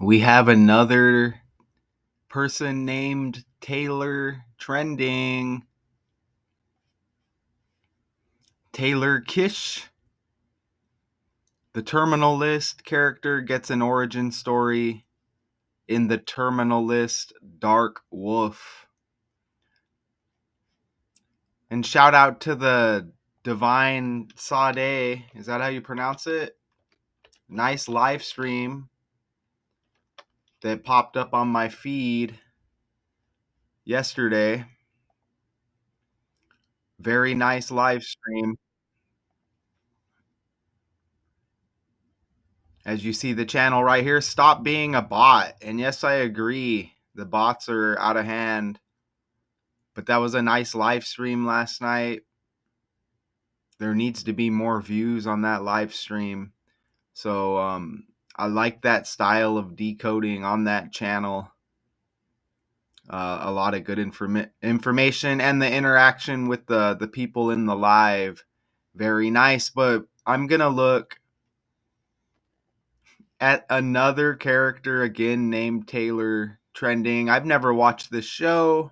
We have another person named Taylor trending. Taylor Kitsch, the Terminal List character, gets an origin story in the Terminal List Dark Wolf. And shout out to the Divine Sade. Is that how you pronounce it? Nice live stream that popped up on my feed yesterday. Very nice live stream. As you see the channel right here, stop being a bot. And yes, I agree. The bots are out of hand. But that was a nice live stream last night. There needs to be more views on that live stream. So I like that style of decoding on that channel. A lot of good information and the interaction with the people in the live. Very nice. But I'm going to look at another character again named Taylor trending. I've never watched this show.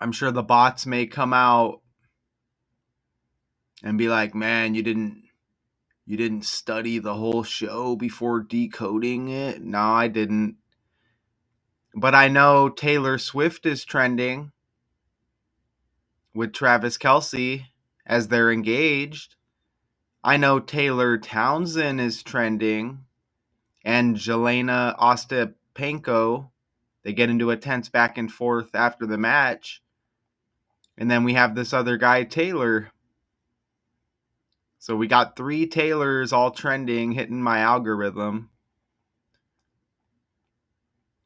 I'm sure the bots may come out and be like, "Man, you didn't study the whole show before decoding it." No, I didn't. But I know Taylor Swift is trending with Travis Kelce as they're engaged. I know Taylor Townsend is trending and Jelena Ostapenko. They get into a tense back and forth after the match. And then we have this other guy, Taylor. So we got 3 Taylors all trending, hitting my algorithm.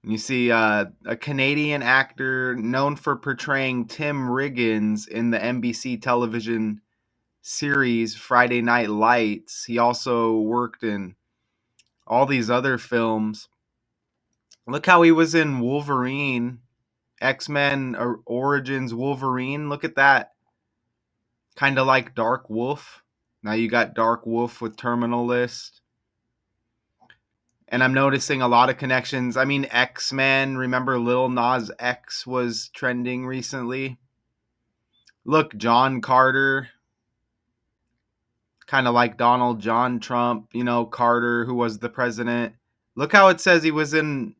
You see a Canadian actor known for portraying Tim Riggins in the NBC television series Friday Night Lights. He also worked in all these other films. Look how he was in Wolverine, X-Men Origins Wolverine. Look at that. Kind of like Dark Wolf. Now you got Dark Wolf with Terminal List. And I'm noticing a lot of connections. I mean, X-Men. Remember Lil Nas X was trending recently? Look, John Carter. Kind of like Donald John Trump, Carter, who was the president. Look how it says he was in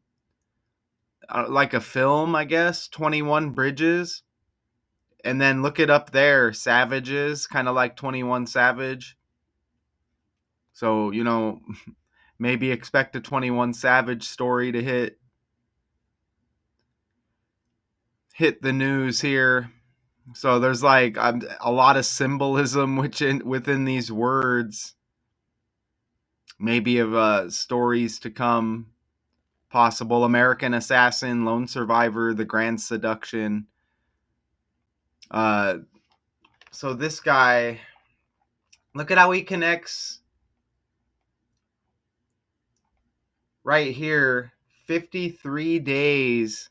like a film, I guess, 21 Bridges. And then look it up there, Savages, kind of like 21 Savage. So, maybe expect a 21 Savage story to hit the news here. So there's like a lot of symbolism within these words, maybe of stories to come, possible. American Assassin, Lone Survivor, The Grand Seduction. So this guy, look at how he connects right here, 53 days.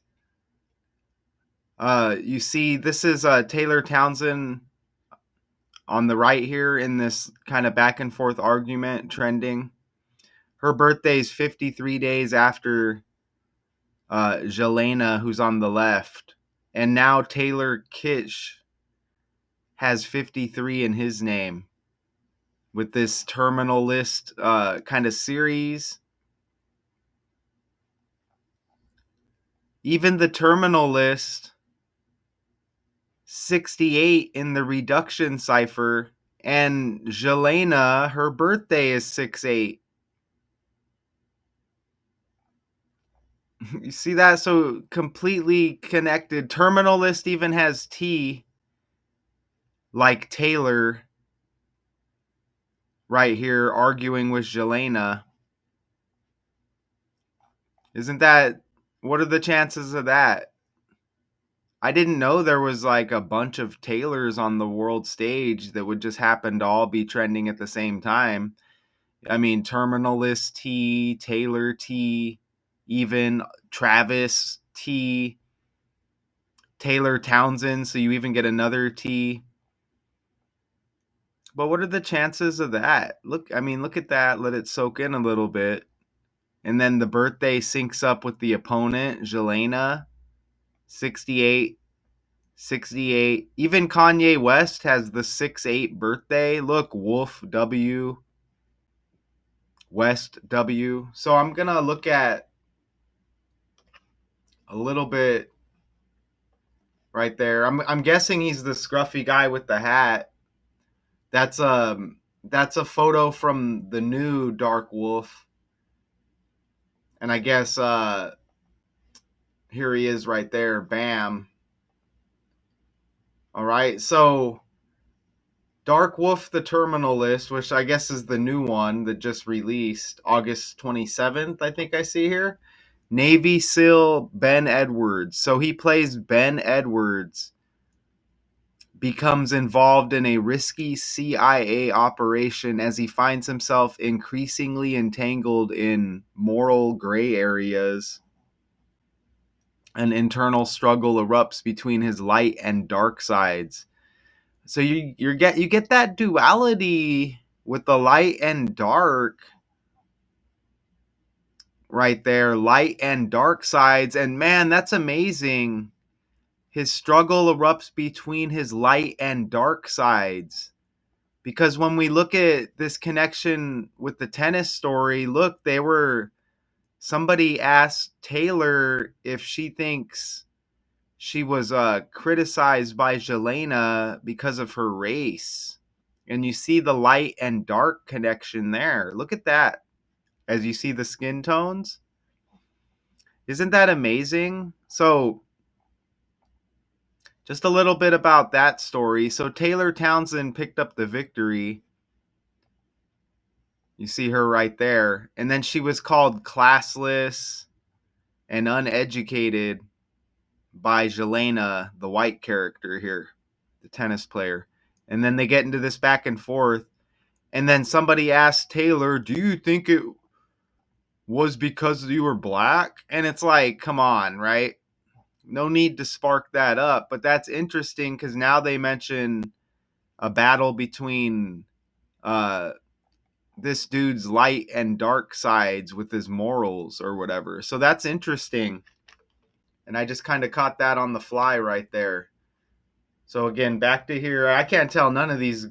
You see, this is Taylor Townsend on the right here in this kind of back and forth argument trending. Her birthday is 53 days after Jelena, who's on the left. And now Taylor Kitsch has 53 in his name with this Terminal List kind of series. Even the Terminal List, 68 in the reduction cipher. And Jelena, her birthday is 6/8. You see that? So completely connected. Terminal List even has T, like Taylor, right here arguing with Jelena. Isn't that, what are the chances of that? I didn't know there was like a bunch of Taylors on the world stage that would just happen to all be trending at the same time. I mean, Terminal List T, Taylor T, even Travis T, Taylor Townsend, so you even get another T. But what are the chances of that? Look at that. Let it soak in a little bit. And then the birthday syncs up with the opponent, Jelena, 68, 68. Even Kanye West has the 6-8 birthday. Look, Wolf W, West W. So I'm going to look at a little bit right there. I'm guessing he's the scruffy guy with the hat. That's a photo from the new Dark Wolf. And I guess here he is right there. Bam. All right. So Dark Wolf the Terminal List, which I guess is the new one that just released August 27th, I think I see here. Navy SEAL Ben Edwards. So he plays Ben Edwards, becomes involved in a risky CIA operation as he finds himself increasingly entangled in moral gray areas. An internal struggle erupts between his light and dark sides. So you get that duality with the light and dark right there, light and dark sides, and man, that's amazing. His struggle erupts between his light and dark sides. Because when we look at this connection with the tennis story, look, somebody asked Taylor if she thinks she was criticized by Jelena because of her race. And you see the light and dark connection there. Look at that. As you see the skin tones. Isn't that amazing? So, just a little bit about that story. So, Taylor Townsend picked up the victory. You see her right there. And then she was called classless and uneducated by Jelena, the white character here, the tennis player. And then they get into this back and forth. And then somebody asked Taylor, "Do you think it was because you were black?" And it's like, come on, right? No need to spark that up. But that's interesting because now they mention a battle between uh, this dude's light and dark sides with his morals or whatever. So that's interesting. And I just kind of caught that on the fly right there. So again, back to here. I can't tell none of these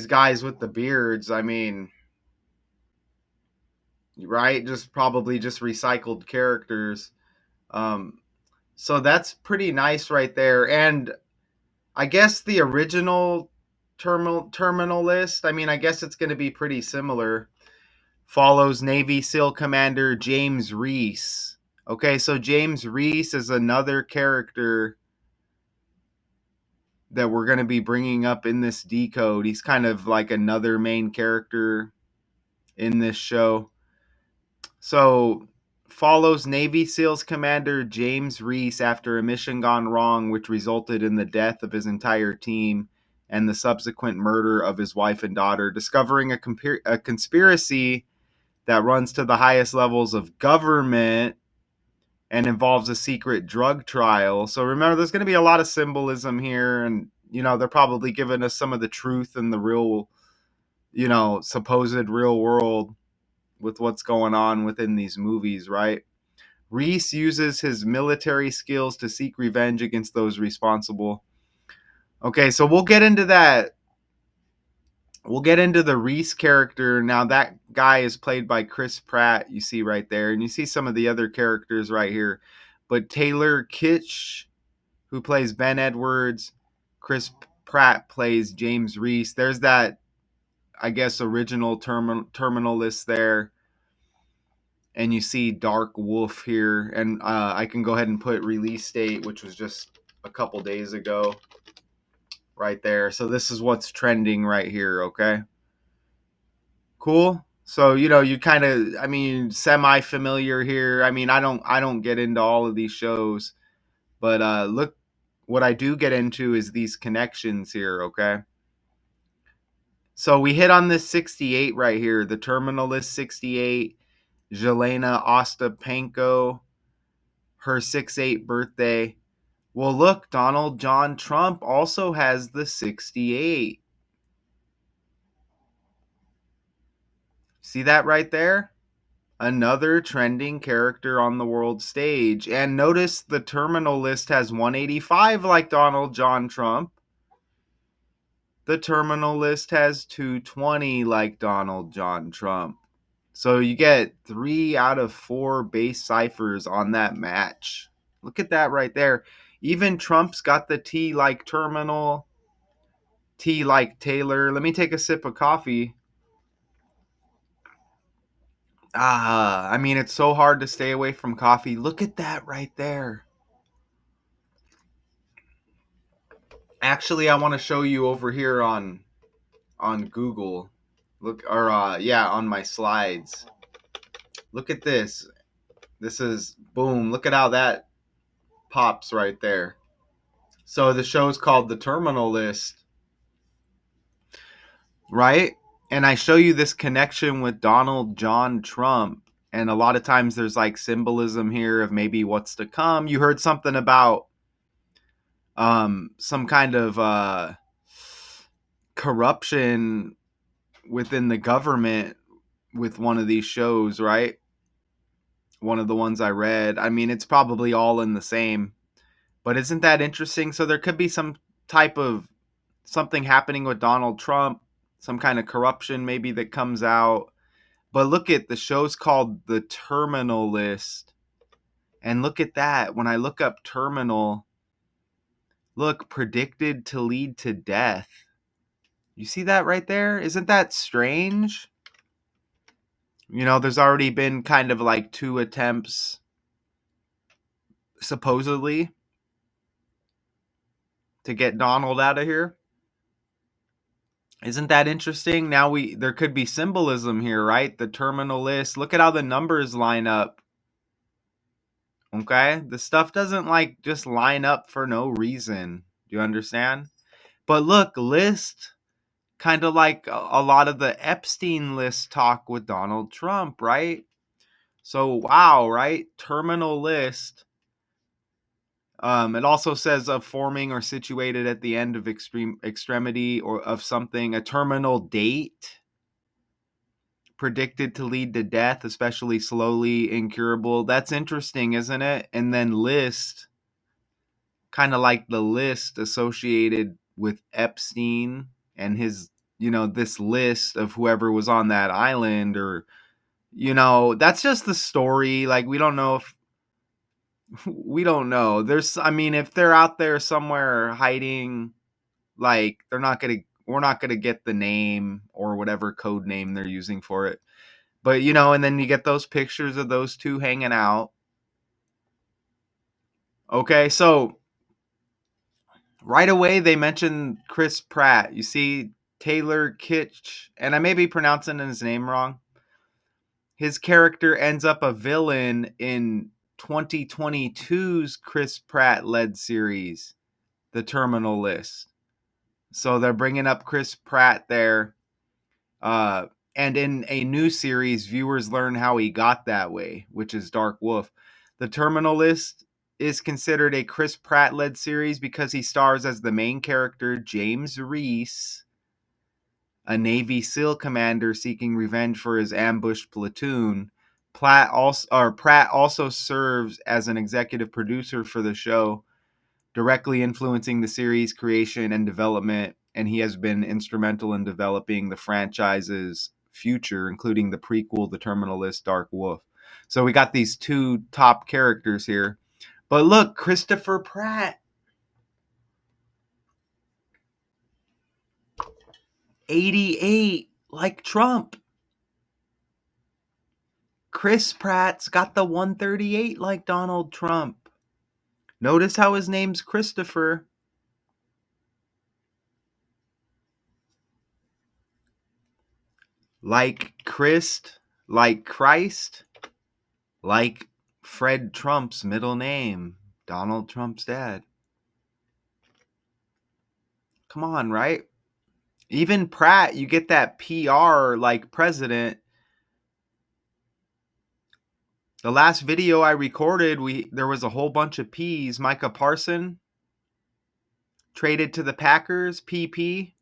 guys with the beards. I mean, right? Just probably just recycled characters. Um, so that's pretty nice right there. And I guess the original terminal list, I mean, I guess it's going to be pretty similar. Follows Navy SEAL Commander James Reese. Okay, so James Reese is another character that we're going to be bringing up in this decode. He's kind of like another main character in this show. So, follows Navy SEALs Commander James Reese after a mission gone wrong, which resulted in the death of his entire team and the subsequent murder of his wife and daughter, discovering a conspiracy that runs to the highest levels of government and involves a secret drug trial. So remember, there's going to be a lot of symbolism here, and they're probably giving us some of the truth in the real, supposed real world with what's going on within these movies, right? Reese uses his military skills to seek revenge against those responsible. Okay, so we'll get into that. We'll get into the Reese character. Now, that guy is played by Chris Pratt, you see right there. And you see some of the other characters right here. But Taylor Kitsch, who plays Ben Edwards, Chris Pratt plays James Reese. There's that, I guess, original terminal list there. And you see Dark Wolf here. And I can go ahead and put release date, which was just a couple days ago right there. So this is what's trending right here, okay? Cool. So, you kind of, I mean, semi familiar here. I mean, I don't get into all of these shows, but look, what I do get into is these connections here, okay? So we hit on this 68 right here, the terminal list 68, Jelena Ostapenko, her 6-8 birthday. Well, look, Donald John Trump also has the 68. See that right there? Another trending character on the world stage. And notice the terminal list has 185 like Donald John Trump. The terminal list has 220 like Donald John Trump. So you get 3 out of 4 base ciphers on that match. Look at that right there. Even Trump's got the T like terminal, T like Taylor. Let me take a sip of coffee. I mean, it's so hard to stay away from coffee. Look at that right there. Actually, I want to show you over here on Google. Look, or yeah, on my slides. Look at this. This is boom. Look at how that pops right there. So the show's called The Terminal List, right? And I show you this connection with Donald John Trump. And a lot of times there's like symbolism here of maybe what's to come. You heard something about some kind of corruption within the government with one of these shows, right? One of the ones I read. I mean, it's probably all in the same. But isn't that interesting? So there could be some type of something happening with Donald Trump, some kind of corruption maybe that comes out. But look at the show's called The Terminal List. And look at that. When I look up terminal, look, predicted to lead to death. You see that right there? Isn't that strange? You know, there's already been kind of like 2 attempts, supposedly, to get Donald out of here. Isn't that interesting? Now there could be symbolism here, right? The terminal list. Look at how the numbers line up. Okay? The stuff doesn't like just line up for no reason. Do you understand? But look, list kind of like a lot of the Epstein list talk with Donald Trump, right? So wow, right? Terminal list. It also says of forming or situated at the end of extremity or of something, a terminal date predicted to lead to death, especially slowly, incurable. That's interesting, isn't it? And then list, kind of like the list associated with Epstein and his, this list of whoever was on that island, or, that's just the story. Like, we don't know if we don't know. I mean, if they're out there somewhere hiding, like we're not gonna get the name or whatever code name they're using for it. But and then you get those pictures of those two hanging out. Okay, so right away they mentioned Chris Pratt. You see Taylor Kitsch, and I may be pronouncing his name wrong. His character ends up a villain in 2022's Chris Pratt-led series, The Terminal List. So they're bringing up Chris Pratt there. And in a new series, viewers learn how he got that way, which is Dark Wolf. The Terminal List is considered a Chris Pratt-led series because he stars as the main character, James Reese, a Navy SEAL commander seeking revenge for his ambushed platoon. Pratt also serves as an executive producer for the show, directly influencing the series creation and development, and he has been instrumental in developing the franchise's future, including the prequel, The Terminal List, Dark Wolf. So we got these 2 top characters here. But look, Christopher Pratt, 88, like Trump. Chris Pratt's got the 138 like Donald Trump. Notice how his name's Christopher. Like Christ, like Christ, like Fred Trump's middle name, Donald Trump's dad. Come on, right? Even Pratt, you get that PR like president. The last video I recorded, there was a whole bunch of P's. Micah Parsons traded to the Packers, PP.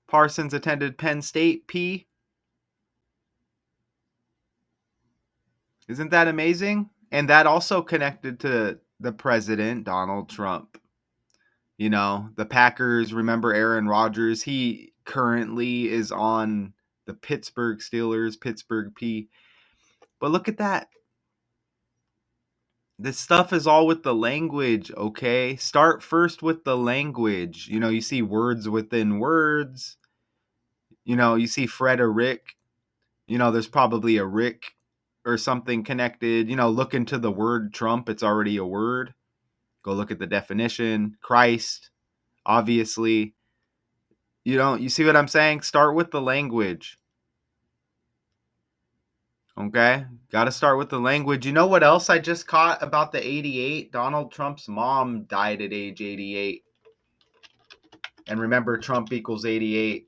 Parsons attended Penn State, P. Isn't that amazing? And that also connected to the president, Donald Trump. You know, the Packers, remember Aaron Rodgers? He currently is on the Pittsburgh Steelers, Pittsburgh P. But look at that. This stuff is all with the language, okay? Start first with the language. You know, you see words within words. You know, you see Fred or Rick. You know, there's probably a Rick or something connected. You know, look into the word Trump, it's already a word. Go look at the definition. Christ, obviously. You see what I'm saying? Start with the language. Okay? Got to start with the language. You know what else I just caught about the 88? Donald Trump's mom died at age 88. And remember, Trump equals 88.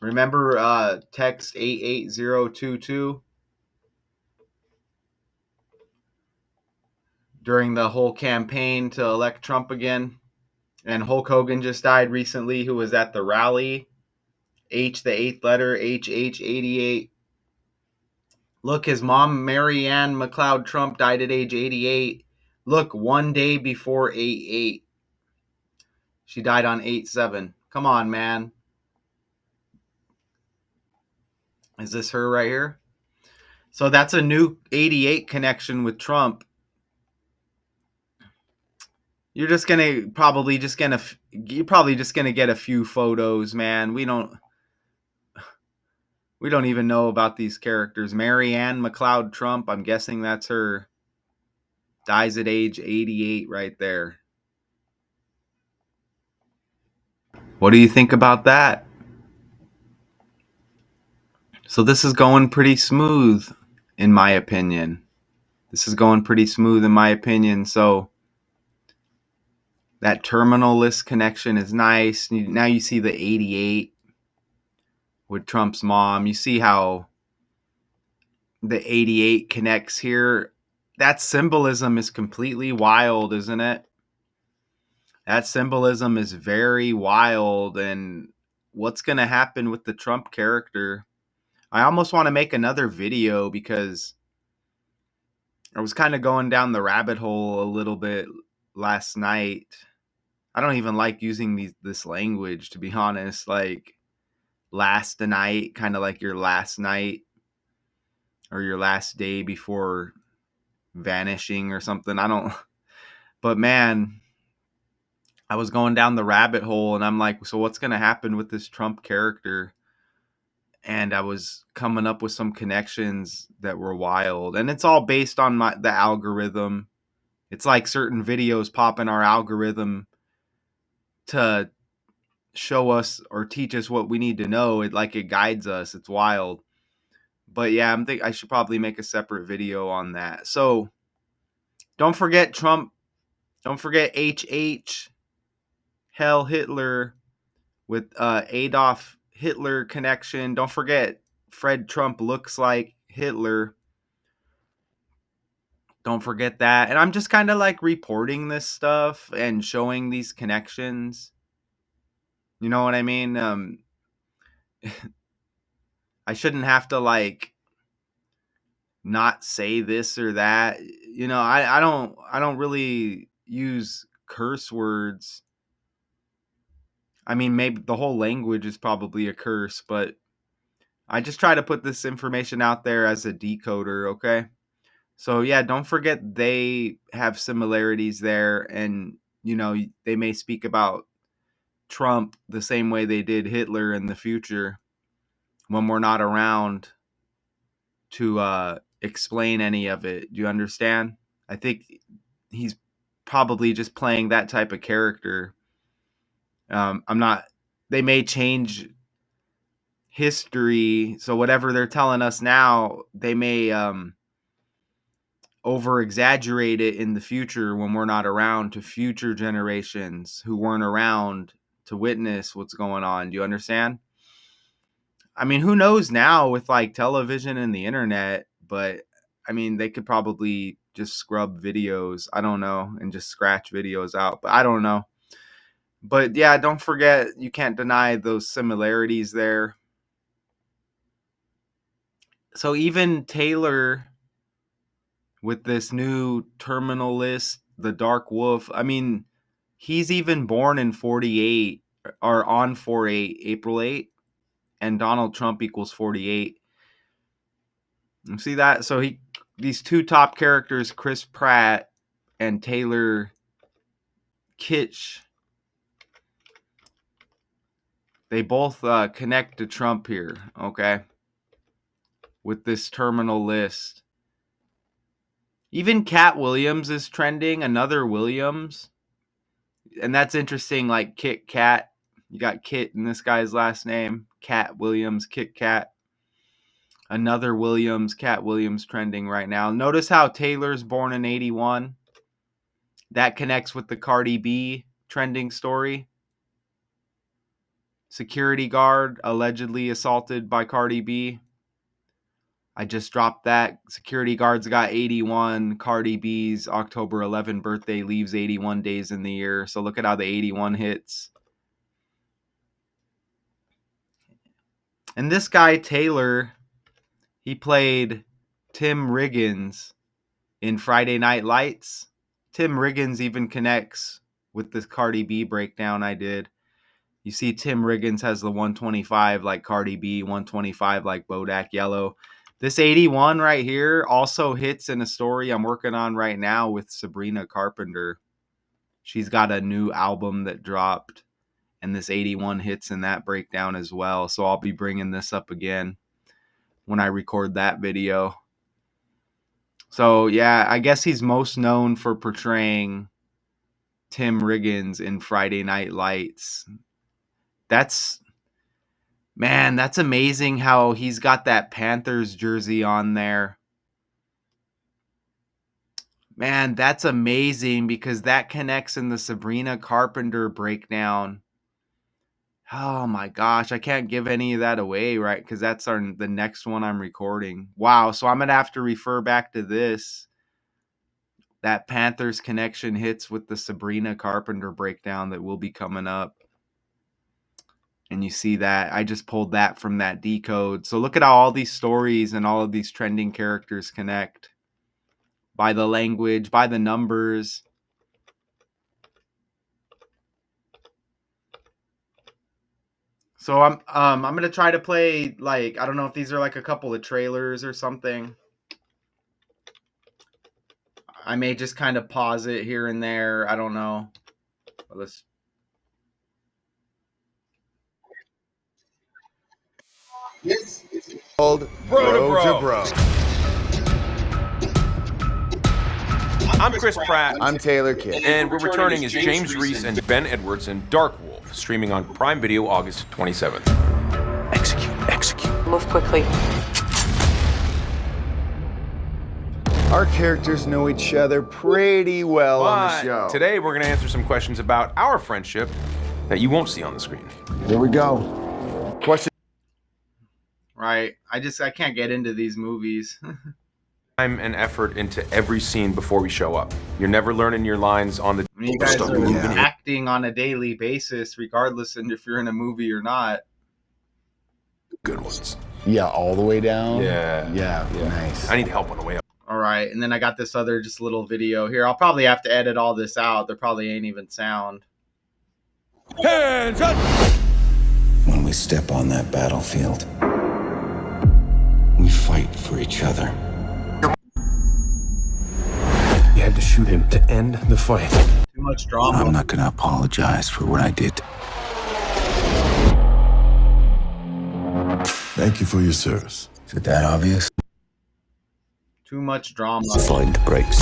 Remember text 88022 during the whole campaign to elect Trump again? And Hulk Hogan just died recently, who was at the rally. H, the eighth letter, HH88. Look, his mom, Mary Ann McLeod Trump, died at age 88. Look, one day before 8-8. She died on 8-7. Come on, man. Is this her right here? So that's a new 88 connection with Trump. You're probably just gonna get a few photos, man. We don't even know about these characters. Mary Ann McLeod Trump, I'm guessing that's her. Dies at age 88 right there. What do you think about that? So this is going pretty smooth, in my opinion. So that terminal list connection is nice. Now you see the 88 with Trump's mom. You see how the 88 connects here. That symbolism is completely wild, isn't it? That symbolism is very wild. And what's going to happen with the Trump character? I almost want to make another video because I was kind of going down the rabbit hole a little bit last night. I don't even like using this language, to be honest. Like last night, kind of like your last night or your last day before vanishing or something. I don't, but man, I was going down the rabbit hole and I'm like, so what's going to happen with this Trump character? And I was coming up with some connections that were wild. And it's all based on the algorithm. It's like certain videos pop in our algorithm to show us or teach us what we need to know. It guides us. It's wild. But yeah, I should probably make a separate video on that. So don't forget Trump. Don't forget HH Hell Hitler with Adolf Hitler connection. Don't forget Fred Trump looks like Hitler. Don't forget that. And I'm just kind of like reporting this stuff and showing these connections. You know what I mean? I shouldn't have to like not say this or that. You know, I don't really use curse words. I mean, maybe the whole language is probably a curse, but I just try to put this information out there as a decoder, okay? So yeah, don't forget they have similarities there, and you know, they may speak about Trump the same way they did Hitler in the future when we're not around to explain any of it. Do you understand? I think he's probably just playing that type of character. I'm not. They may change history, so whatever they're telling us now, they may over exaggerate it in the future when we're not around to future generations who weren't around to witness what's going on. Do you understand? I mean, who knows now with like television and the internet, but I mean, they could probably just scrub videos. I don't know, and just scratch videos out, but I don't know. But yeah, don't forget, you can't deny those similarities there. So even Taylor with this new terminal list, the Dark Wolf, I mean, he's even born in 48 or on 48, April 8, and Donald Trump equals 48. You see that? So these two top characters, Chris Pratt and Taylor Kitsch, they both connect to Trump here, okay? With this terminal list. Even Cat Williams is trending, another Williams. And that's interesting, like Kit Kat. You got Kit in this guy's last name. Cat Williams, Kit Kat. Another Williams, Cat Williams trending right now. Notice how Taylor's born in 81. That connects with the Cardi B trending story. Security guard allegedly assaulted by Cardi B. I just dropped that. Security guards got 81. Cardi B's October 11 birthday leaves 81 days in the year. So look at how the 81 hits. And this guy, Taylor, he played Tim Riggins in Friday Night Lights. Tim Riggins even connects with this Cardi B breakdown I did. You see Tim Riggins has the 125 like Cardi B, 125 like Bodak Yellow. This 81 right here also hits in a story I'm working on right now with Sabrina Carpenter. She's got a new album that dropped, and this 81 hits in that breakdown as well. So I'll be bringing this up again when I record that video. So yeah, I guess he's most known for portraying Tim Riggins in Friday Night Lights. That's amazing how he's got that Panthers jersey on there. Man, that's amazing because that connects in the Sabrina Carpenter breakdown. Oh my gosh, I can't give any of that away, right? Because that's the next one I'm recording. Wow, so I'm going to have to refer back to this. That Panthers connection hits with the Sabrina Carpenter breakdown that will be coming up. And you see that I just pulled that from that decode. So look at how all these stories and all of these trending characters connect by the language, by the numbers. So I'm gonna try to play, like, I don't know if these are like a couple of trailers or something. I may just kind of pause it here and there. I don't know. Let's. This is called Bro to Bro. I'm Chris Pratt. I'm Taylor Kitsch. And we're returning as James Reese and Ben Edwards in Dark Wolf, streaming on Prime Video August 27th. Execute. Move quickly. Our characters know each other pretty well on the show. Today we're going to answer some questions about our friendship that you won't see on the screen. Here we go. Question. Right. I can't get into these movies. Time and effort into every scene before we show up. You're never learning your lines on the... I mean, you guys are acting on a daily basis, regardless of if you're in a movie or not. Good ones. Yeah, all the way down? Yeah. Nice. I need help on the way up. All right, and then I got this other just little video here. I'll probably have to edit all this out. There probably ain't even sound. Hands up! When we step on that battlefield, we fight for each other. You had to shoot him to end the fight. Too much drama. I'm not gonna apologize for what I did. Thank you for your service. Is it that obvious? Too much drama. Find the brakes.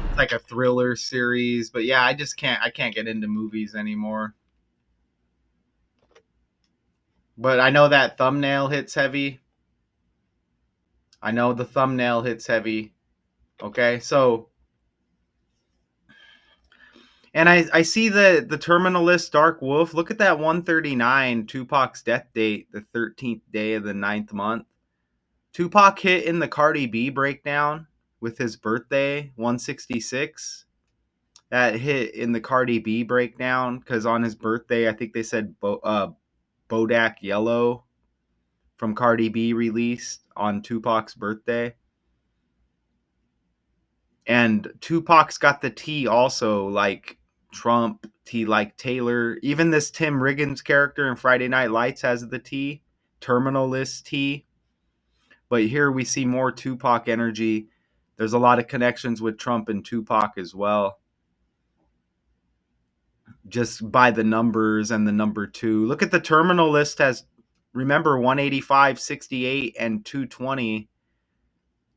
It's like a thriller series, but yeah, I can't get into movies anymore. But I know that thumbnail hits heavy. I know the thumbnail hits heavy. Okay, so... And I see the terminal list Dark Wolf. Look at that 139, Tupac's death date, the 13th day of the 9th month. Tupac hit in the Cardi B breakdown with his birthday, 166. That hit in the Cardi B breakdown because on his birthday, I think they said Bodak Yellow from Cardi B released on Tupac's birthday. And Tupac's got the T also, like Trump, T like Taylor. Even this Tim Riggins character in Friday Night Lights has the T, Terminal List T. But here we see more Tupac energy. There's a lot of connections with Trump and Tupac as well. Just by the numbers and the number 2. Look at the Terminal List has, remember, 185, 68, and 220.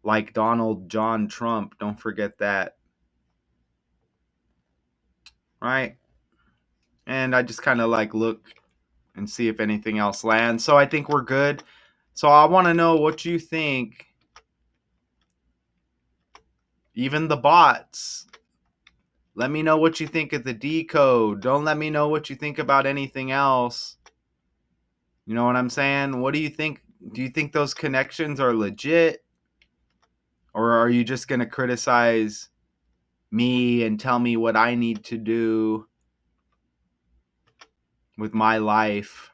Like Donald John Trump. Don't forget that. Right? And I just kind of like look and see if anything else lands. So I think we're good. So I want to know what you think. Even the bots. Let me know what you think of the decode. Don't let me know what you think about anything else. You know what I'm saying? What do you think? Do you think those connections are legit? Or are you just going to criticize me and tell me what I need to do with my life?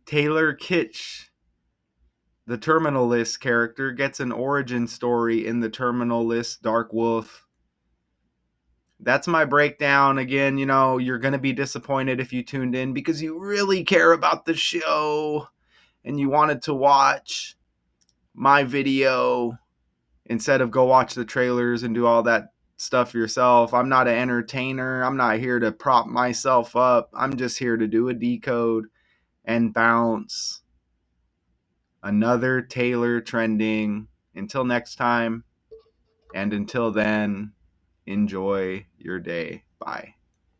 Taylor Kitsch, the Terminal List character, gets an origin story in the Terminal List Dark Wolf. That's my breakdown. Again, you know, you're going to be disappointed if you tuned in because you really care about the show and you wanted to watch my video instead of go watch the trailers and do all that stuff yourself. I'm not an entertainer. I'm not here to prop myself up. I'm just here to do a decode and bounce. Another Taylor trending. Until next time, and until then, enjoy your day. Bye.